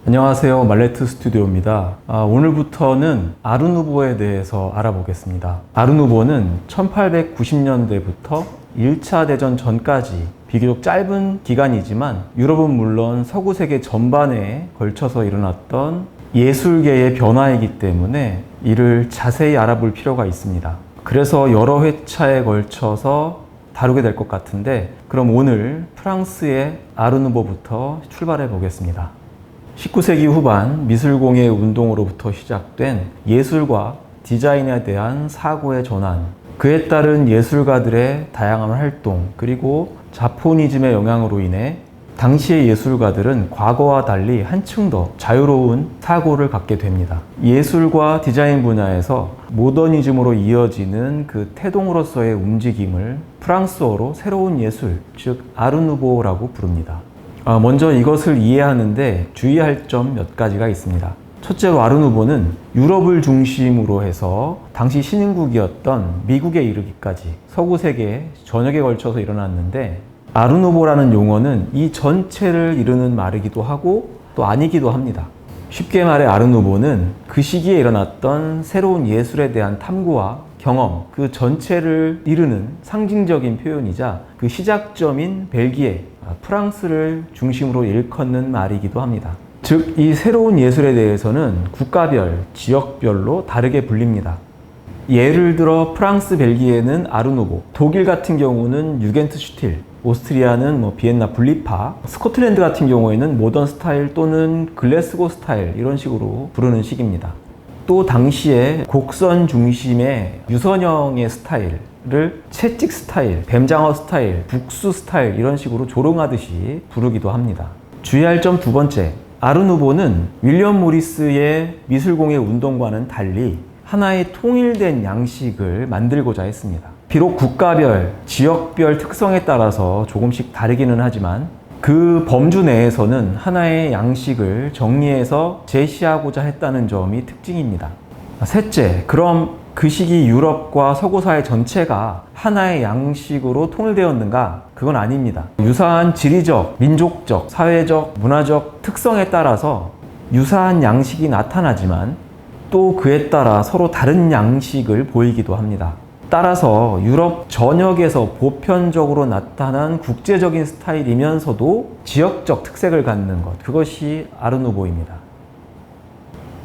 안녕하세요. 말레트 스튜디오입니다. 오늘부터는 아르누보에 대해서 알아보겠습니다. 아르누보는 1890년대부터 1차 대전 전까지 비교적 짧은 기간이지만 유럽은 물론 서구 세계 전반에 걸쳐서 일어났던 예술계의 변화이기 때문에 이를 자세히 알아볼 필요가 있습니다. 그래서 여러 회차에 걸쳐서 다루게 될 것 같은데, 그럼 오늘 프랑스의 아르누보부터 출발해 보겠습니다. 19세기 후반 미술공예 운동으로부터 시작된 예술과 디자인에 대한 사고의 전환, 그에 따른 예술가들의 다양한 활동, 그리고 자포니즘의 영향으로 인해 당시의 예술가들은 과거와 달리 한층 더 자유로운 사고를 갖게 됩니다. 예술과 디자인 분야에서 모더니즘으로 이어지는 그 태동으로서의 움직임을 프랑스어로 새로운 예술, 즉 아르누보라고 부릅니다. 먼저 이것을 이해하는데 주의할 점 몇 가지가 있습니다. 첫째로 아르누보는 유럽을 중심으로 해서 당시 신흥국이었던 미국에 이르기까지 서구 세계 전역에 걸쳐서 일어났는데, 아르누보라는 용어는 이 전체를 이루는 말이기도 하고 또 아니기도 합니다. 쉽게 말해 아르누보는 그 시기에 일어났던 새로운 예술에 대한 탐구와 경험, 그 전체를 이루는 상징적인 표현이자 그 시작점인 벨기에, 프랑스를 중심으로 일컫는 말이기도 합니다. 즉, 이 새로운 예술에 대해서는 국가별, 지역별로 다르게 불립니다. 예를 들어 프랑스, 벨기에는 아르누보, 독일 같은 경우는 유겐트 슈틸, 오스트리아는 비엔나 분리파, 스코틀랜드 같은 경우에는 모던 스타일 또는 글래스고 스타일, 이런 식으로 부르는 식입니다. 또 당시에 곡선 중심의 유선형의 스타일을 채찍 스타일, 뱀장어 스타일, 북수 스타일, 이런 식으로 조롱하듯이 부르기도 합니다. 주의할 점 두 번째, 아르누보는 윌리엄 모리스의 미술공예 운동과는 달리 하나의 통일된 양식을 만들고자 했습니다. 비록 국가별, 지역별 특성에 따라서 조금씩 다르기는 하지만 그 범주 내에서는 하나의 양식을 정리해서 제시하고자 했다는 점이 특징입니다. 셋째, 그럼 그 시기 유럽과 서구 사회 전체가 하나의 양식으로 통일되었는가? 그건 아닙니다. 유사한 지리적, 민족적, 사회적, 문화적 특성에 따라서 유사한 양식이 나타나지만 또 그에 따라 서로 다른 양식을 보이기도 합니다. 따라서 유럽 전역에서 보편적으로 나타난 국제적인 스타일이면서도 지역적 특색을 갖는 것, 그것이 아르누보입니다.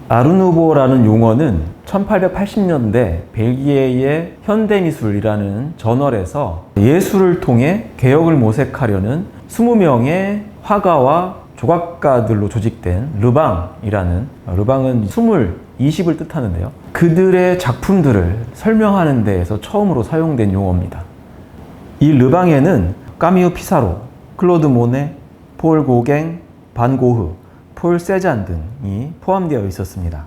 아르누보라는 용어는 1880년대 벨기에의 현대미술이라는 저널에서 예술을 통해 개혁을 모색하려는 20명의 화가와 조각가들로 조직된 르방이라는, 르방은 20을 뜻하는데요. 그들의 작품들을 설명하는 데에서 처음으로 사용된 용어입니다. 이 르방에는 까미유 피사로, 클로드 모네, 폴 고갱, 반 고흐, 폴 세잔 등이 포함되어 있었습니다.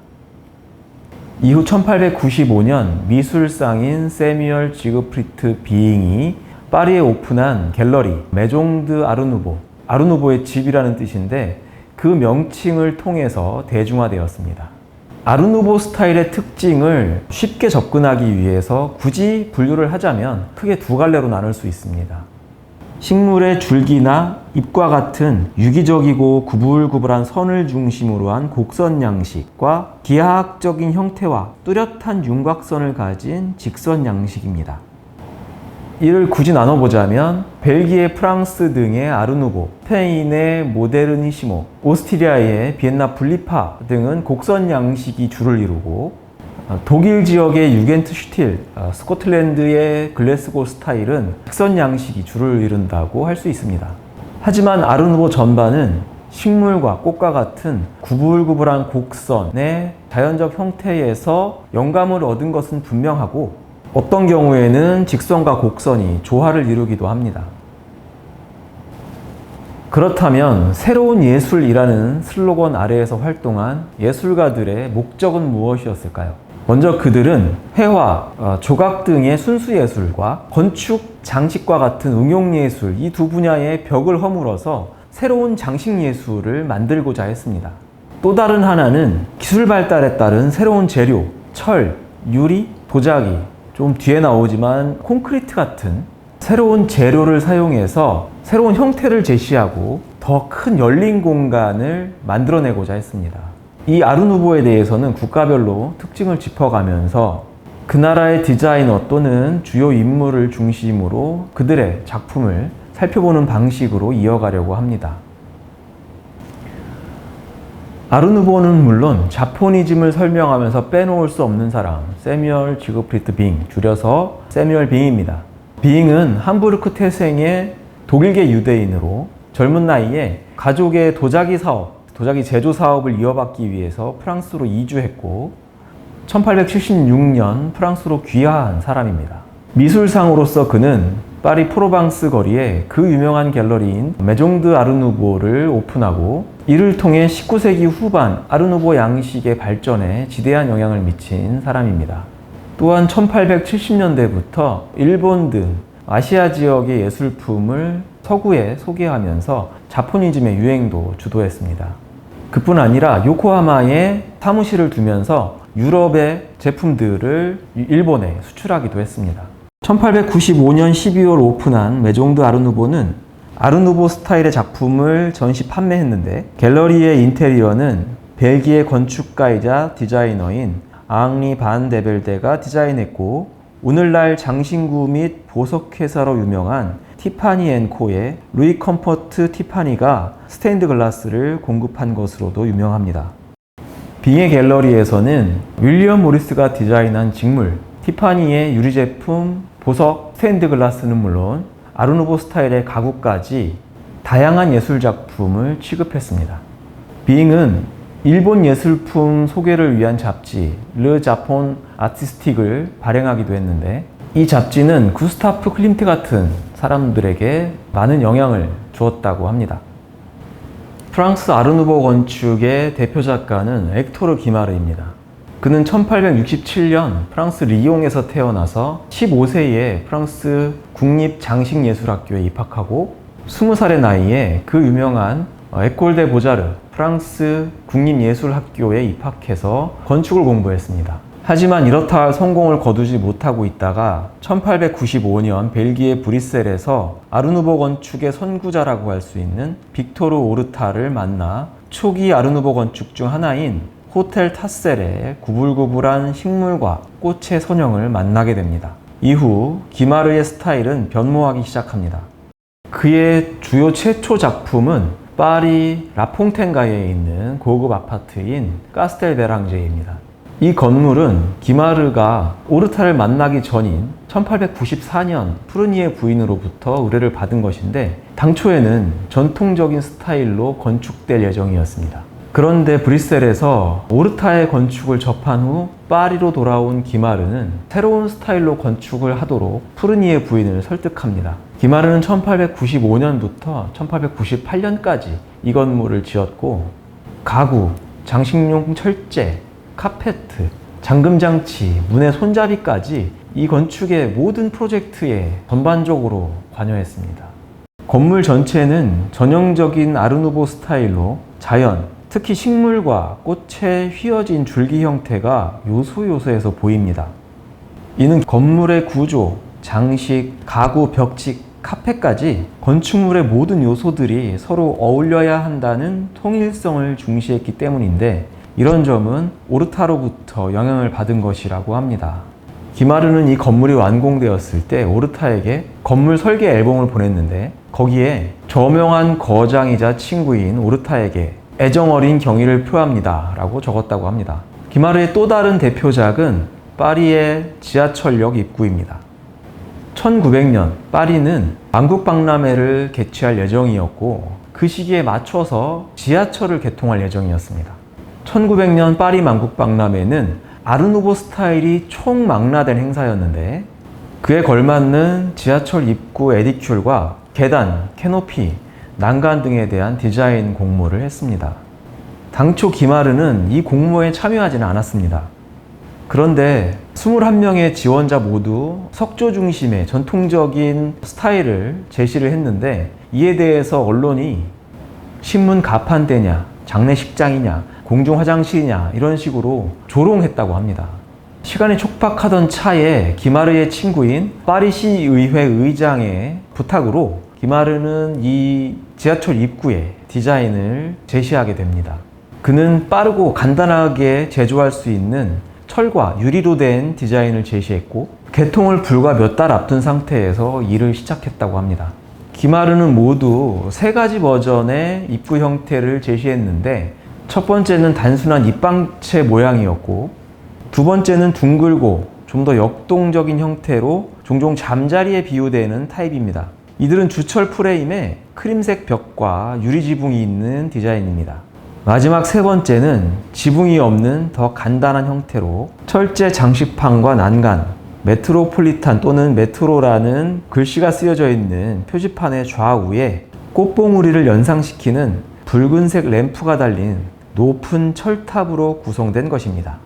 이후 1895년 미술상인 세뮤얼 지그프리트 비잉이 파리에 오픈한 갤러리 메종 드 아르누보, 아르누보의 집이라는 뜻인데 그 명칭을 통해서 대중화되었습니다. 아르누보 스타일의 특징을 쉽게 접근하기 위해서 굳이 분류를 하자면 크게 두 갈래로 나눌 수 있습니다. 식물의 줄기나 잎과 같은 유기적이고 구불구불한 선을 중심으로 한 곡선 양식과 기하학적인 형태와 뚜렷한 윤곽선을 가진 직선 양식입니다. 이를 굳이 나눠보자면 벨기에, 프랑스 등의 아르누보, 스페인의 모데르니시모, 오스트리아의 비엔나 분리파 등은 곡선 양식이 주를 이루고, 독일 지역의 유겐트 슈틸, 스코틀랜드의 글래스고 스타일은 직선 양식이 주를 이룬다고 할 수 있습니다. 하지만 아르누보 전반은 식물과 꽃과 같은 구불구불한 곡선의 자연적 형태에서 영감을 얻은 것은 분명하고, 어떤 경우에는 직선과 곡선이 조화를 이루기도 합니다. 그렇다면 새로운 예술이라는 슬로건 아래에서 활동한 예술가들의 목적은 무엇이었을까요? 먼저 그들은 회화, 조각 등의 순수예술과 건축, 장식과 같은 응용예술, 이 두 분야의 벽을 허물어서 새로운 장식예술을 만들고자 했습니다. 또 다른 하나는 기술 발달에 따른 새로운 재료, 철, 유리, 도자기, 좀 뒤에 나오지만 콘크리트 같은 새로운 재료를 사용해서 새로운 형태를 제시하고 더 큰 열린 공간을 만들어내고자 했습니다. 이 아르누보에 대해서는 국가별로 특징을 짚어가면서 그 나라의 디자이너 또는 주요 인물을 중심으로 그들의 작품을 살펴보는 방식으로 이어가려고 합니다. 아르누보는 물론 자포니즘을 설명하면서 빼놓을 수 없는 사람, 세뮤얼 지그프리트 빙, 줄여서 세뮤얼 빙입니다. 빙은 함부르크 태생의 독일계 유대인으로 젊은 나이에 가족의 도자기 제조 사업을 이어받기 위해서 프랑스로 이주했고 1876년 프랑스로 귀화한 사람입니다. 미술상으로서 그는 파리 프로방스 거리에 그 유명한 갤러리인 메종드 아르누보를 오픈하고 이를 통해 19세기 후반 아르누보 양식의 발전에 지대한 영향을 미친 사람입니다. 또한 1870년대부터 일본 등 아시아 지역의 예술품을 서구에 소개하면서 자포니즘의 유행도 주도했습니다. 그뿐 아니라 요코하마에 사무실을 두면서 유럽의 제품들을 일본에 수출하기도 했습니다. 1895년 12월 오픈한 메종드 아르누보는 아르누보 스타일의 작품을 전시 판매했는데 갤러리의 인테리어는 벨기에 건축가이자 디자이너인 앙리 반 데벨데가 디자인했고 오늘날 장신구 및 보석회사로 유명한 티파니 앤 코의 루이 컴포트 티파니가 스테인드 글라스를 공급한 것으로도 유명합니다. 빙의 갤러리에서는 윌리엄 모리스가 디자인한 직물, 티파니의 유리 제품, 보석, 스테인드 글라스는 물론 아르누보 스타일의 가구까지 다양한 예술 작품을 취급했습니다. 빙은 일본 예술품 소개를 위한 잡지 르 자폰 아티스틱을 발행하기도 했는데 이 잡지는 구스타프 클림트 같은 사람들에게 많은 영향을 주었다고 합니다. 프랑스 아르누보 건축의 대표 작가는 엑토르 기마르입니다. 그는 1867년 프랑스 리옹에서 태어나서 15세에 프랑스 국립장식예술학교에 입학하고 20살의 나이에 그 유명한 에콜 데 보자르 프랑스 국립예술학교에 입학해서 건축을 공부했습니다. 하지만 이렇다 할 성공을 거두지 못하고 있다가 1895년 벨기에 브뤼셀에서 아르누보 건축의 선구자라고 할 수 있는 빅토르 오르타를 만나 초기 아르누보 건축 중 하나인 호텔 타셀의 구불구불한 식물과 꽃의 선형을 만나게 됩니다. 이후 기마르의 스타일은 변모하기 시작합니다. 그의 주요 최초 작품은 파리 라퐁텐가에 있는 고급 아파트인 까스텔 베랑제입니다. 이 건물은 기마르가 오르타를 만나기 전인 1894년 푸르니에 부인으로부터 의뢰를 받은 것인데 당초에는 전통적인 스타일로 건축될 예정이었습니다. 그런데 브뤼셀에서 오르타의 건축을 접한 후 파리로 돌아온 기마르는 새로운 스타일로 건축을 하도록 푸르니에 부인을 설득합니다. 기마르는 1895년부터 1898년까지 이 건물을 지었고 가구, 장식용 철제, 카페트, 잠금장치, 문의 손잡이까지 이 건축의 모든 프로젝트에 전반적으로 관여했습니다. 건물 전체는 전형적인 아르누보 스타일로 자연, 특히 식물과 꽃의 휘어진 줄기 형태가 요소에서 보입니다. 이는 건물의 구조, 장식, 가구, 벽지, 카페까지 건축물의 모든 요소들이 서로 어울려야 한다는 통일성을 중시했기 때문인데 이런 점은 오르타로부터 영향을 받은 것이라고 합니다. 기마르는 이 건물이 완공되었을 때 오르타에게 건물 설계 앨범을 보냈는데 거기에 저명한 거장이자 친구인 오르타에게 애정어린 경의를 표합니다 라고 적었다고 합니다. 기마르의 또 다른 대표작은 파리의 지하철역 입구입니다. 1900년 파리는 만국박람회를 개최할 예정이었고 그 시기에 맞춰서 지하철을 개통할 예정이었습니다. 1900년 파리 만국박람회는 아르누보 스타일이 총망라된 행사였는데 그에 걸맞는 지하철 입구 에디큘과 계단, 캐노피, 난간 등에 대한 디자인 공모를 했습니다. 당초 기마르는 이 공모에 참여하지는 않았습니다. 그런데 21명의 지원자 모두 석조 중심의 전통적인 스타일을 제시를 했는데 이에 대해서 언론이 신문 가판대냐, 장례식장이냐, 공중 화장실이냐 이런 식으로 조롱했다고 합니다. 시간이 촉박하던 차에 기마르의 친구인 파리시 의회 의장의 부탁으로 기마르는 이 지하철 입구에 디자인을 제시하게 됩니다. 그는 빠르고 간단하게 제조할 수 있는 철과 유리로 된 디자인을 제시했고 개통을 불과 몇 달 앞둔 상태에서 일을 시작했다고 합니다. 기마르는 모두 3가지 버전의 입구 형태를 제시했는데 첫 번째는 단순한 입방체 모양이었고 두 번째는 둥글고 좀 더 역동적인 형태로 종종 잠자리에 비유되는 타입입니다. 이들은 주철 프레임에 크림색 벽과 유리 지붕이 있는 디자인입니다. 마지막 3번째는 지붕이 없는 더 간단한 형태로 철제 장식판과 난간, 메트로폴리탄 또는 메트로라는 글씨가 쓰여져 있는 표지판의 좌우에 꽃봉우리를 연상시키는 붉은색 램프가 달린 높은 철탑으로 구성된 것입니다.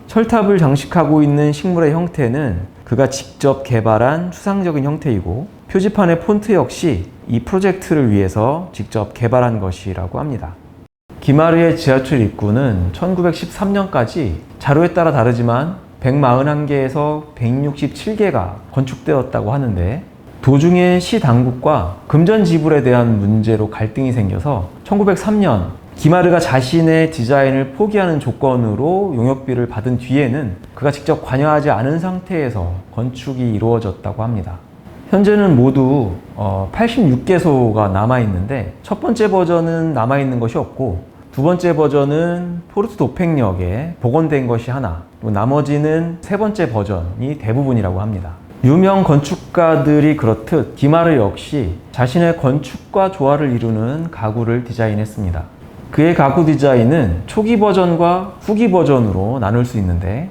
철탑을 장식하고 있는 식물의 형태는 그가 직접 개발한 추상적인 형태이고 표지판의 폰트 역시 이 프로젝트를 위해서 직접 개발한 것이라고 합니다. 기마르의 지하철 입구는 1913년까지 자료에 따라 다르지만 141개에서 167개가 건축되었다고 하는데 도중에 시 당국과 금전 지불에 대한 문제로 갈등이 생겨서 1903년 기마르가 자신의 디자인을 포기하는 조건으로 용역비를 받은 뒤에는 그가 직접 관여하지 않은 상태에서 건축이 이루어졌다고 합니다. 현재는 모두 86개소가 남아있는데 첫 번째 버전은 남아있는 것이 없고 두 번째 버전은 포르트 도팽역에 복원된 것이 하나, 나머지는 3번째 버전이 대부분이라고 합니다. 유명 건축가들이 그렇듯 기마르 역시 자신의 건축과 조화를 이루는 가구를 디자인했습니다. 그의 가구 디자인은 초기 버전과 후기 버전으로 나눌 수 있는데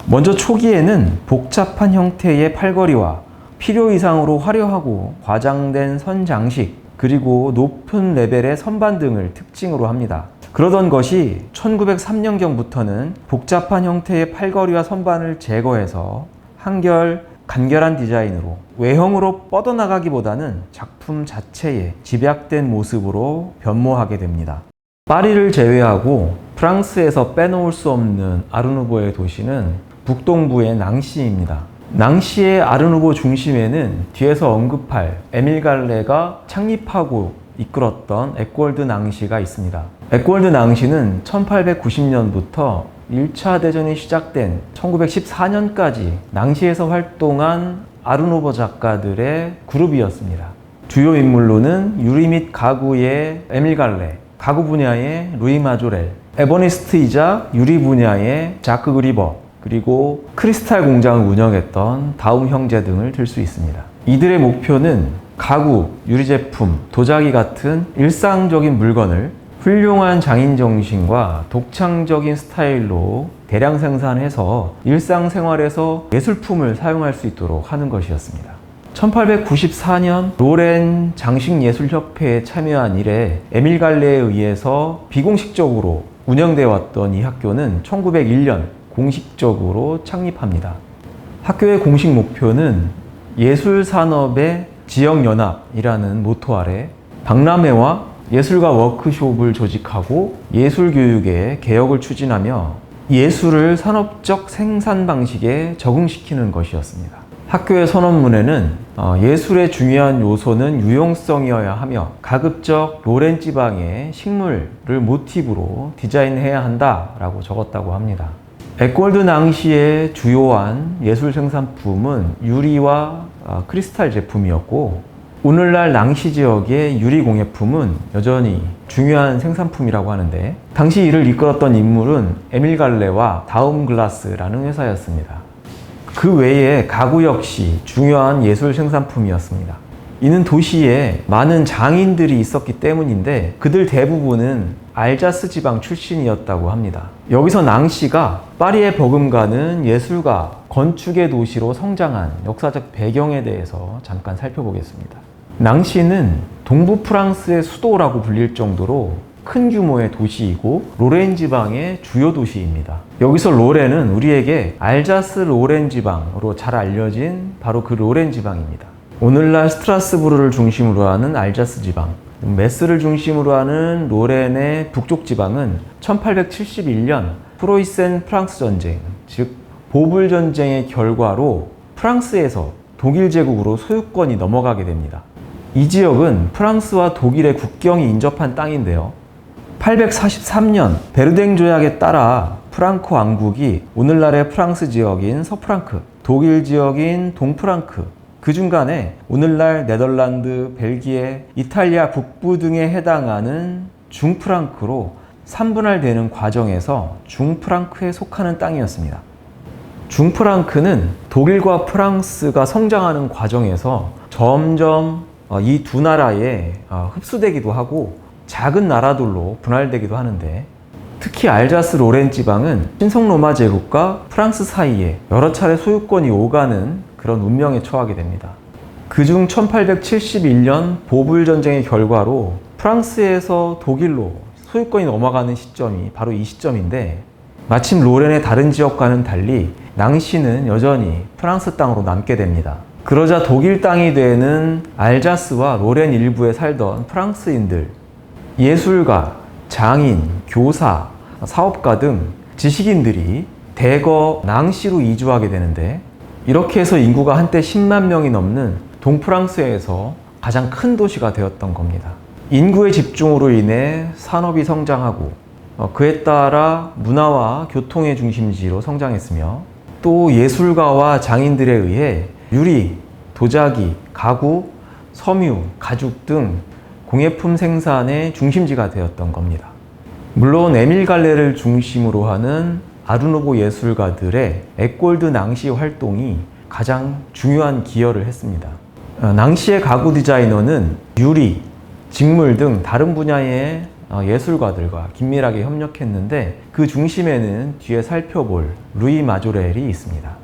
먼저 초기에는 복잡한 형태의 팔걸이와 필요 이상으로 화려하고 과장된 선 장식 그리고 높은 레벨의 선반 등을 특징으로 합니다. 그러던 것이 1903년경부터는 복잡한 형태의 팔걸이와 선반을 제거해서 한결 간결한 디자인으로 외형으로 뻗어나가기보다는 작품 자체의 집약된 모습으로 변모하게 됩니다. 파리를 제외하고 프랑스에서 빼놓을 수 없는 아르누보의 도시는 북동부의 낭시입니다. 낭시의 아르누보 중심에는 뒤에서 언급할 에밀 갈레가 창립하고 이끌었던 에꼴드 낭시가 있습니다. 에꼴드 낭시는 1890년부터 1차 대전이 시작된 1914년까지 낭시에서 활동한 아르누보 작가들의 그룹이었습니다. 주요 인물로는 유리 및 가구의 에밀 갈레, 가구 분야의 루이 마조렐, 에버니스트이자 유리 분야의 자크 그리버, 그리고 크리스탈 공장을 운영했던 다움 형제 등을 들 수 있습니다. 이들의 목표는 가구, 유리 제품, 도자기 같은 일상적인 물건을 훌륭한 장인 정신과 독창적인 스타일로 대량 생산해서 일상생활에서 예술품을 사용할 수 있도록 하는 것이었습니다. 1894년 로렌 장식예술협회에 참여한 이래 에밀 갈레에 의해서 비공식적으로 운영되어 왔던 이 학교는 1901년 공식적으로 창립합니다. 학교의 공식 목표는 예술산업의 지역연합이라는 모토 아래 박람회와 예술가 워크숍을 조직하고 예술교육의 개혁을 추진하며 예술을 산업적 생산 방식에 적응시키는 것이었습니다. 학교의 선언문에는 예술의 중요한 요소는 유용성이어야 하며 가급적 로렌 지방의 식물을 모티브로 디자인해야 한다라고 적었다고 합니다. 에꼴드 낭시의 주요한 예술 생산품은 유리와 크리스탈 제품이었고 오늘날 낭시 지역의 유리 공예품은 여전히 중요한 생산품이라고 하는데 당시 이를 이끌었던 인물은 에밀 갈레와 다움 글라스라는 회사였습니다. 그 외에 가구 역시 중요한 예술 생산품이었습니다. 이는 도시에 많은 장인들이 있었기 때문인데 그들 대부분은 알자스 지방 출신이었다고 합니다. 여기서 낭시가 파리에 버금가는 예술가, 건축의 도시로 성장한 역사적 배경에 대해서 잠깐 살펴보겠습니다. 낭시는 동부 프랑스의 수도라고 불릴 정도로 큰 규모의 도시이고 로렌 지방의 주요 도시입니다. 여기서 로렌은 우리에게 알자스 로렌 지방으로 잘 알려진 바로 그 로렌 지방입니다. 오늘날 스트라스부르를 중심으로 하는 알자스 지방, 메스를 중심으로 하는 로렌의 북쪽 지방은 1871년 프로이센 프랑스 전쟁, 즉 보불 전쟁의 결과로 프랑스에서 독일 제국으로 소유권이 넘어가게 됩니다. 이 지역은 프랑스와 독일의 국경이 인접한 땅인데요. 843년 베르댕 조약에 따라 프랑코 왕국이 오늘날의 프랑스 지역인 서프랑크, 독일 지역인 동프랑크, 그 중간에 오늘날 네덜란드, 벨기에, 이탈리아 북부 등에 해당하는 중프랑크로 3분할되는 과정에서 중프랑크에 속하는 땅이었습니다. 중프랑크는 독일과 프랑스가 성장하는 과정에서 점점 이 두 나라에 흡수되기도 하고 작은 나라들로 분할되기도 하는데, 특히 알자스 로렌 지방은 신성 로마 제국과 프랑스 사이에 여러 차례 소유권이 오가는 그런 운명에 처하게 됩니다. 그중 1871년 보불 전쟁의 결과로 프랑스에서 독일로 소유권이 넘어가는 시점이 바로 이 시점인데, 마침 로렌의 다른 지역과는 달리 낭시는 여전히 프랑스 땅으로 남게 됩니다. 그러자 독일 땅이 되는 알자스와 로렌 일부에 살던 프랑스인들, 예술가, 장인, 교사, 사업가 등 지식인들이 대거 낭시로 이주하게 되는데, 이렇게 해서 인구가 한때 10만 명이 넘는 동프랑스에서 가장 큰 도시가 되었던 겁니다. 인구의 집중으로 인해 산업이 성장하고 그에 따라 문화와 교통의 중심지로 성장했으며, 또 예술가와 장인들에 의해 유리, 도자기, 가구, 섬유, 가죽 등 공예품 생산의 중심지가 되었던 겁니다. 물론 에밀 갈레를 중심으로 하는 아르누보 예술가들의 에꼴드 낭시 활동이 가장 중요한 기여를 했습니다. 낭시의 가구 디자이너는 유리, 직물 등 다른 분야의 예술가들과 긴밀하게 협력했는데, 그 중심에는 뒤에 살펴볼 루이 마조렐이 있습니다.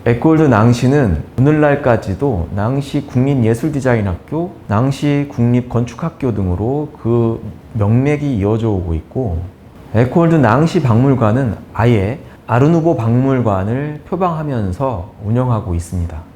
에꼴드 낭시는 오늘날까지도 낭시 국립예술디자인학교, 낭시 국립건축학교 등으로 그 명맥이 이어져 오고 있고, 에꼴드 낭시 박물관은 아예 아르누보 박물관을 표방하면서 운영하고 있습니다.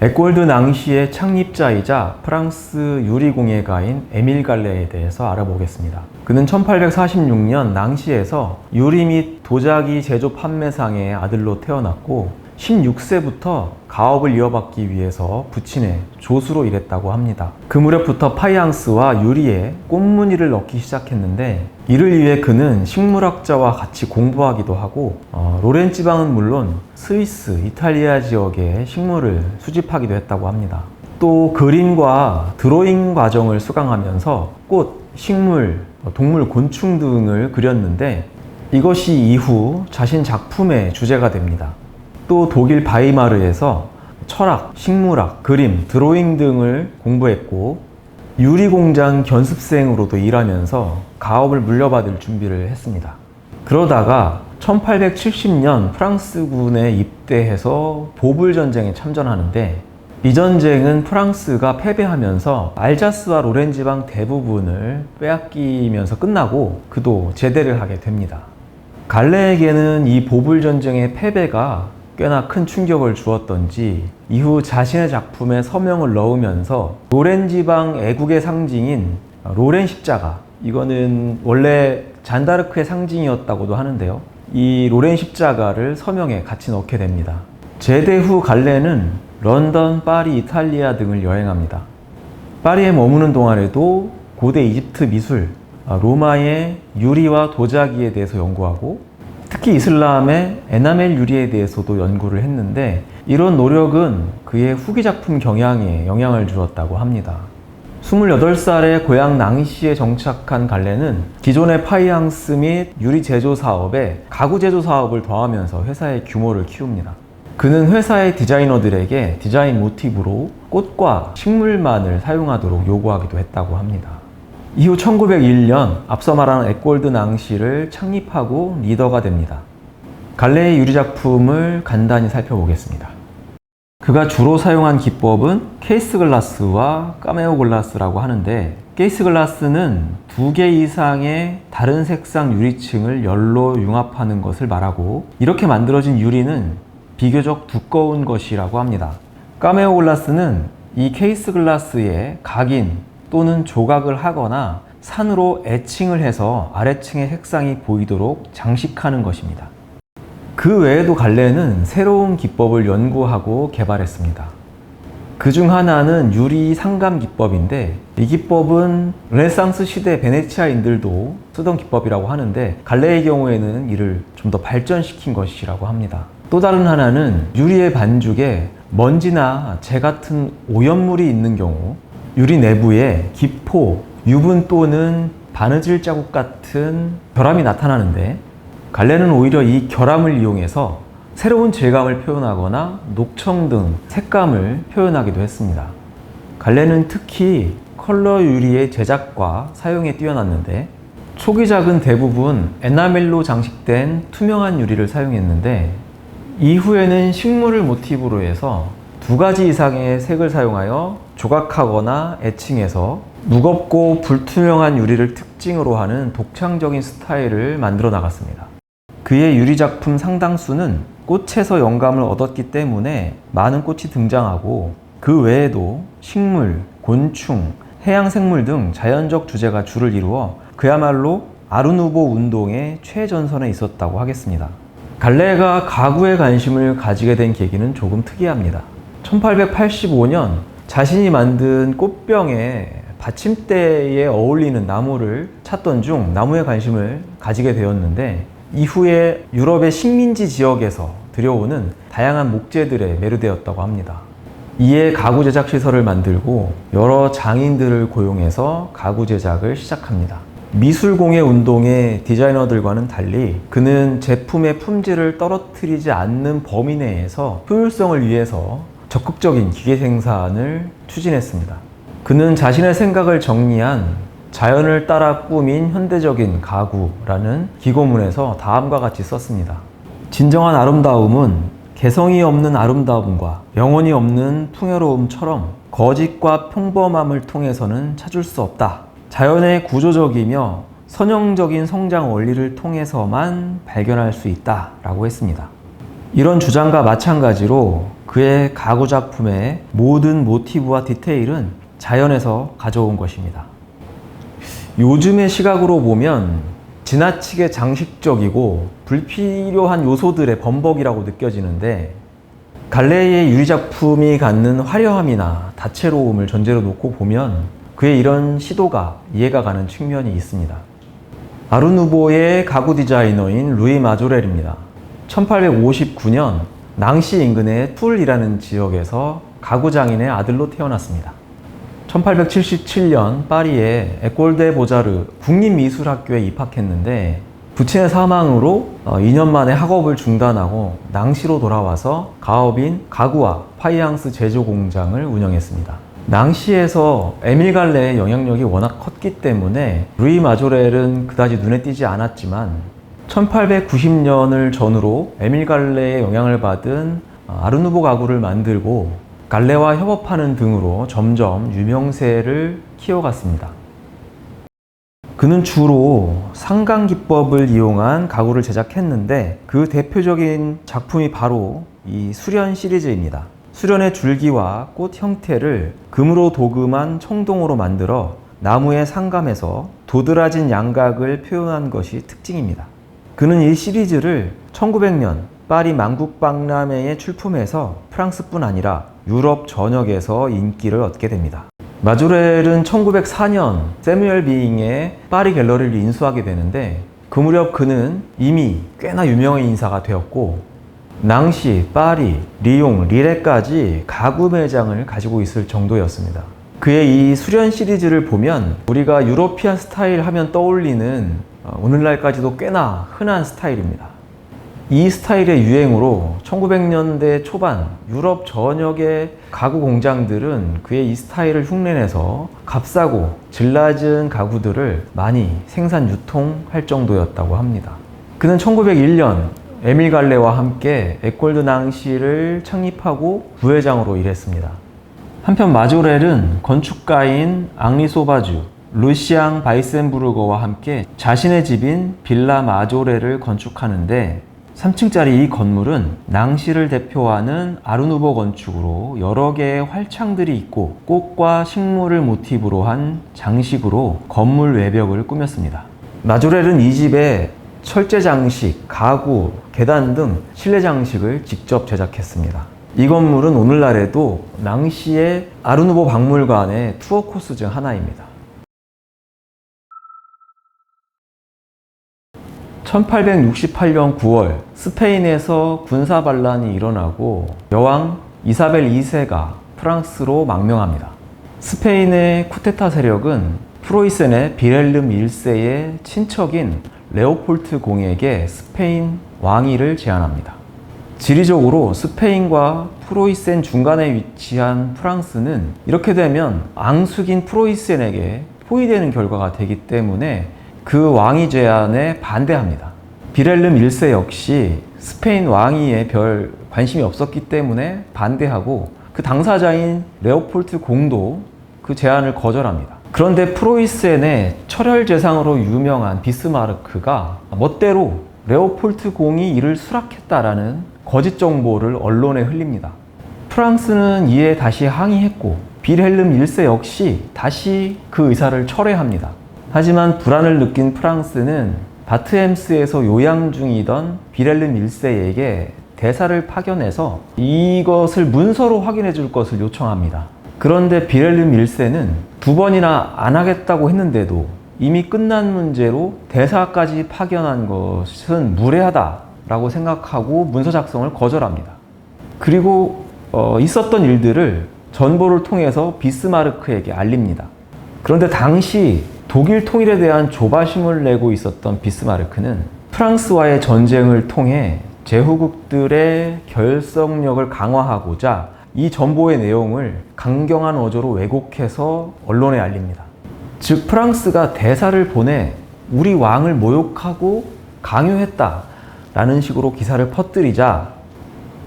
에꼴드 낭시의 창립자이자 프랑스 유리공예가인 에밀 갈레에 대해서 알아보겠습니다. 그는 1846년 낭시에서 유리 및 도자기 제조 판매상의 아들로 태어났고, 16세부터 가업을 이어받기 위해서 부친의 조수로 일했다고 합니다. 그 무렵부터 파이앙스와 유리에 꽃무늬를 넣기 시작했는데, 이를 위해 그는 식물학자와 같이 공부하기도 하고, 로렌 지방은 물론 스위스, 이탈리아 지역의 식물을 수집하기도 했다고 합니다. 또 그림과 드로잉 과정을 수강하면서 꽃, 식물, 동물, 곤충 등을 그렸는데, 이것이 이후 자신 작품의 주제가 됩니다. 또 독일 바이마르에서 철학, 식물학, 그림, 드로잉 등을 공부했고, 유리공장 견습생으로도 일하면서 가업을 물려받을 준비를 했습니다. 그러다가 1870년 프랑스군에 입대해서 보불 전쟁에 참전하는데, 이 전쟁은 프랑스가 패배하면서 알자스와 로렌 지방 대부분을 빼앗기면서 끝나고 그도 제대를 하게 됩니다. 갈레에게는 이 보불 전쟁의 패배가 꽤나 큰 충격을 주었던지, 이후 자신의 작품에 서명을 넣으면서 로렌 지방 애국의 상징인 로렌 십자가, 이거는 원래 잔다르크의 상징이었다고도 하는데요, 이 로렌 십자가를 서명에 같이 넣게 됩니다. 제대 후 갈레는 런던, 파리, 이탈리아 등을 여행합니다. 파리에 머무는 동안에도 고대 이집트 미술, 로마의 유리와 도자기에 대해서 연구하고, 특히 이슬람의 에나멜 유리에 대해서도 연구를 했는데, 이런 노력은 그의 후기 작품 경향에 영향을 주었다고 합니다. 28살에 고향 낭시에 정착한 갈레는 기존의 파이앙스 및 유리 제조 사업에 가구 제조 사업을 더하면서 회사의 규모를 키웁니다. 그는 회사의 디자이너들에게 디자인 모티브로 꽃과 식물만을 사용하도록 요구하기도 했다고 합니다. 이후 1901년 앞서 말한 에꼴드 낭시를 창립하고 리더가 됩니다. 갈레의 유리 작품을 간단히 살펴보겠습니다. 그가 주로 사용한 기법은 케이스 글라스와 까메오 글라스라고 하는데, 케이스 글라스는 2개 이상의 다른 색상 유리층을 열로 융합하는 것을 말하고, 이렇게 만들어진 유리는 비교적 두꺼운 것이라고 합니다. 까메오 글라스는 이 케이스 글라스에 각인 또는 조각을 하거나 산으로 애칭을 해서 아래층의 색상이 보이도록 장식하는 것입니다. 그 외에도 갈레는 새로운 기법을 연구하고 개발했습니다. 그중 하나는 유리 상감 기법인데, 이 기법은 르네상스 시대 베네치아인들도 쓰던 기법이라고 하는데, 갈레의 경우에는 이를 좀 더 발전시킨 것이라고 합니다. 또 다른 하나는 유리의 반죽에 먼지나 재 같은 오염물이 있는 경우 유리 내부에 기포, 유분 또는 바느질 자국 같은 결함이 나타나는데, 갈레는 오히려 이 결함을 이용해서 새로운 질감을 표현하거나 녹청 등 색감을 표현하기도 했습니다. 갈레는 특히 컬러 유리의 제작과 사용에 뛰어났는데, 초기작은 대부분 에나멜로 장식된 투명한 유리를 사용했는데, 이후에는 식물을 모티브로 해서 2가지 이상의 색을 사용하여 조각하거나 애칭해서 무겁고 불투명한 유리를 특징으로 하는 독창적인 스타일을 만들어 나갔습니다. 그의 유리 작품 상당수는 꽃에서 영감을 얻었기 때문에 많은 꽃이 등장하고, 그 외에도 식물, 곤충, 해양 생물 등 자연적 주제가 주를 이루어 그야말로 아르누보 운동의 최전선에 있었다고 하겠습니다. 갈레가 가구에 관심을 가지게 된 계기는 조금 특이합니다. 1885년 자신이 만든 꽃병에 받침대에 어울리는 나무를 찾던 중 나무에 관심을 가지게 되었는데, 이후에 유럽의 식민지 지역에서 들여오는 다양한 목재들에 매료되었다고 합니다. 이에 가구 제작 시설을 만들고 여러 장인들을 고용해서 가구 제작을 시작합니다. 미술공예 운동의 디자이너들과는 달리 그는 제품의 품질을 떨어뜨리지 않는 범위 내에서 효율성을 위해서 적극적인 기계 생산을 추진했습니다. 그는 자신의 생각을 정리한 자연을 따라 꾸민 현대적인 가구라는 기고문에서 다음과 같이 썼습니다. 진정한 아름다움은 개성이 없는 아름다움과 영혼이 없는 풍요로움처럼 거짓과 평범함을 통해서는 찾을 수 없다. 자연의 구조적이며 선형적인 성장 원리를 통해서만 발견할 수 있다 라고 했습니다. 이런 주장과 마찬가지로 그의 가구 작품의 모든 모티브와 디테일은 자연에서 가져온 것입니다. 요즘의 시각으로 보면 지나치게 장식적이고 불필요한 요소들의 범벅이라고 느껴지는데, 갈레의 유리 작품이 갖는 화려함이나 다채로움을 전제로 놓고 보면 그의 이런 시도가 이해가 가는 측면이 있습니다. 아르누보의 가구 디자이너인 루이 마조렐입니다. 1859년 낭시 인근의 툴이라는 지역에서 가구 장인의 아들로 태어났습니다. 1877년 파리의 에콜 데 보자르 국립미술학교에 입학했는데, 부친의 사망으로 2년 만에 학업을 중단하고 낭시로 돌아와서 가업인 가구와 파이앙스 제조 공장을 운영했습니다. 낭시에서 에밀 갈레의 영향력이 워낙 컸기 때문에 루이 마조렐은 그다지 눈에 띄지 않았지만, 1890년을 전후로 에밀 갈레의 영향을 받은 아르누보 가구를 만들고 갈레와 협업하는 등으로 점점 유명세를 키워갔습니다. 그는 주로 상강 기법을 이용한 가구를 제작했는데, 그 대표적인 작품이 바로 이 수련 시리즈입니다. 수련의 줄기와 꽃 형태를 금으로 도금한 청동으로 만들어 나무에 상감해서 도드라진 양각을 표현한 것이 특징입니다. 그는 이 시리즈를 1900년 파리 만국박람회에 출품해서 프랑스뿐 아니라 유럽 전역에서 인기를 얻게 됩니다. 마조렐은 1904년 세뮤엘 비잉의 파리 갤러리를 인수하게 되는데, 그 무렵 그는 이미 꽤나 유명한 인사가 되었고 낭시, 파리, 리옹, 리레까지 가구 매장을 가지고 있을 정도였습니다. 그의 이 수련 시리즈를 보면 우리가 유러피안 스타일 하면 떠올리는 오늘날까지도 꽤나 흔한 스타일입니다. 이 스타일의 유행으로 1900년대 초반 유럽 전역의 가구 공장들은 그의 이 스타일을 흉내내서 값싸고 질 낮은 가구들을 많이 생산 유통할 정도였다고 합니다. 그는 1901년 에밀 갈레와 함께 에콜 드 낭시를 창립하고 부회장으로 일했습니다. 한편 마조렐은 건축가인 앙리 소바주, 루시앙 바이센부르거와 함께 자신의 집인 빌라 마조렐을 건축하는데, 3층짜리 이 건물은 낭시를 대표하는 아르누보 건축으로 여러 개의 활창들이 있고 꽃과 식물을 모티브로 한 장식으로 건물 외벽을 꾸몄습니다. 마조렐은 이 집에 철제 장식, 가구, 계단 등 실내 장식을 직접 제작했습니다. 이 건물은 오늘날에도 낭시의 아르누보 박물관의 투어 코스 중 하나입니다. 1868년 9월 스페인에서 군사 반란이 일어나고 여왕 이사벨 2세가 프랑스로 망명합니다. 스페인의 쿠데타 세력은 프로이센의 비렐름 1세의 친척인 레오폴트 공에게 스페인 왕위를 제안합니다. 지리적으로 스페인과 프로이센 중간에 위치한 프랑스는 이렇게 되면 앙숙인 프로이센에게 포위되는 결과가 되기 때문에 그 왕위 제안에 반대합니다. 비렐름 1세 역시 스페인 왕위에 별 관심이 없었기 때문에 반대하고 그 당사자인 레오폴트 공도 그 제안을 거절합니다. 그런데 프로이센의 철혈 제상으로 유명한 비스마르크가 멋대로 레오폴트 공이 이를 수락했다라는 거짓 정보를 언론에 흘립니다. 프랑스는 이에 다시 항의했고 빌헬름 1세 역시 다시 그 의사를 철회합니다. 하지만 불안을 느낀 프랑스는 바트햄스에서 요양 중이던 빌헬름 1세에게 대사를 파견해서 이것을 문서로 확인해 줄 것을 요청합니다. 그런데 빌헬름 1세는 두 번이나 안 하겠다고 했는데도 이미 끝난 문제로 대사까지 파견한 것은 무례하다라고 생각하고 문서 작성을 거절합니다. 그리고 있었던 일들을 전보를 통해서 비스마르크에게 알립니다. 그런데 당시 독일 통일에 대한 조바심을 내고 있었던 비스마르크는 프랑스와의 전쟁을 통해 제후국들의 결속력을 강화하고자 이 전보의 내용을 강경한 어조로 왜곡해서 언론에 알립니다. 즉 프랑스가 대사를 보내 우리 왕을 모욕하고 강요했다라는 식으로 기사를 퍼뜨리자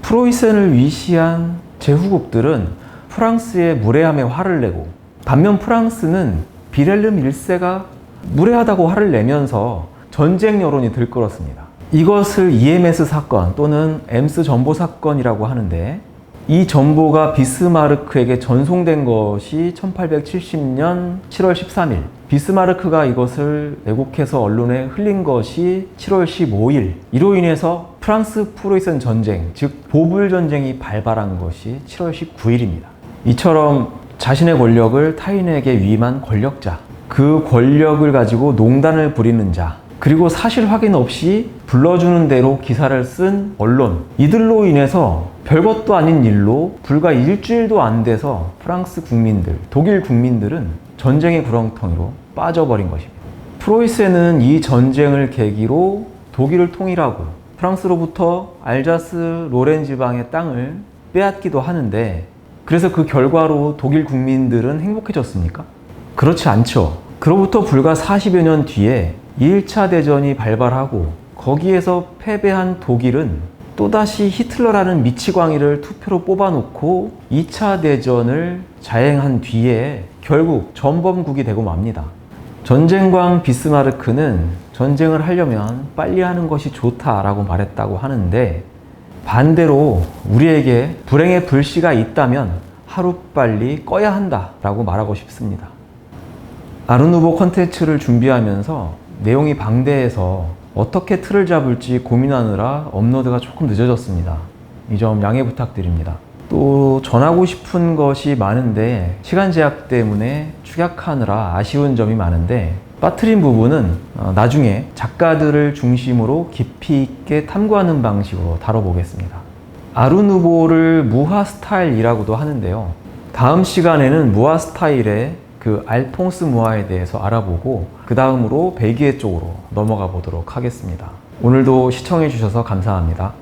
프로이센을 위시한 제후국들은 프랑스의 무례함에 화를 내고 반면 프랑스는 빌헬름 1세가 무례하다고 화를 내면서 전쟁 여론이 들끓었습니다. 이것을 EMS 사건 또는 엠스 전보 사건이라고 하는데 이 전보가 비스마르크에게 전송된 것이 1870년 7월 13일, 비스마르크가 이것을 왜곡해서 언론에 흘린 것이 7월 15일, 이로 인해서 프랑스 프로이센 전쟁, 즉 보불 전쟁이 발발한 것이 7월 19일입니다. 이처럼 자신의 권력을 타인에게 위임한 권력자, 그 권력을 가지고 농단을 부리는 자, 그리고 사실 확인 없이 불러주는 대로 기사를 쓴 언론, 이들로 인해서 별것도 아닌 일로 불과 일주일도 안 돼서 프랑스 국민들, 독일 국민들은 전쟁의 구렁텅이로 빠져버린 것입니다. 프로이센은 이 전쟁을 계기로 독일을 통일하고 프랑스로부터 알자스 로렌 지방의 땅을 빼앗기도 하는데 그래서 그 결과로 독일 국민들은 행복해졌습니까? 그렇지 않죠. 그로부터 불과 40여 년 뒤에 2차 대전이 발발하고 거기에서 패배한 독일은 또다시 히틀러라는 미치광이를 투표로 뽑아놓고 2차 대전을 자행한 뒤에 결국 전범국이 되고 맙니다. 전쟁광 비스마르크는 전쟁을 하려면 빨리 하는 것이 좋다라고 말했다고 하는데 반대로 우리에게 불행의 불씨가 있다면 하루빨리 꺼야 한다라고 말하고 싶습니다. 아르누보 콘텐츠를 준비하면서 내용이 방대해서 어떻게 틀을 잡을지 고민하느라 업로드가 조금 늦어졌습니다. 이 점 양해 부탁드립니다. 또 전하고 싶은 것이 많은데 시간 제약 때문에 축약하느라 아쉬운 점이 많은데 빠뜨린 부분은 나중에 작가들을 중심으로 깊이 있게 탐구하는 방식으로 다뤄보겠습니다. 아르누보를 무화 스타일이라고도 하는데요. 다음 시간에는 무화 스타일의 그 알퐁스 무화에 대해서 알아보고 그 다음으로 벨기에 쪽으로 넘어가 보도록 하겠습니다. 오늘도 시청해 주셔서 감사합니다.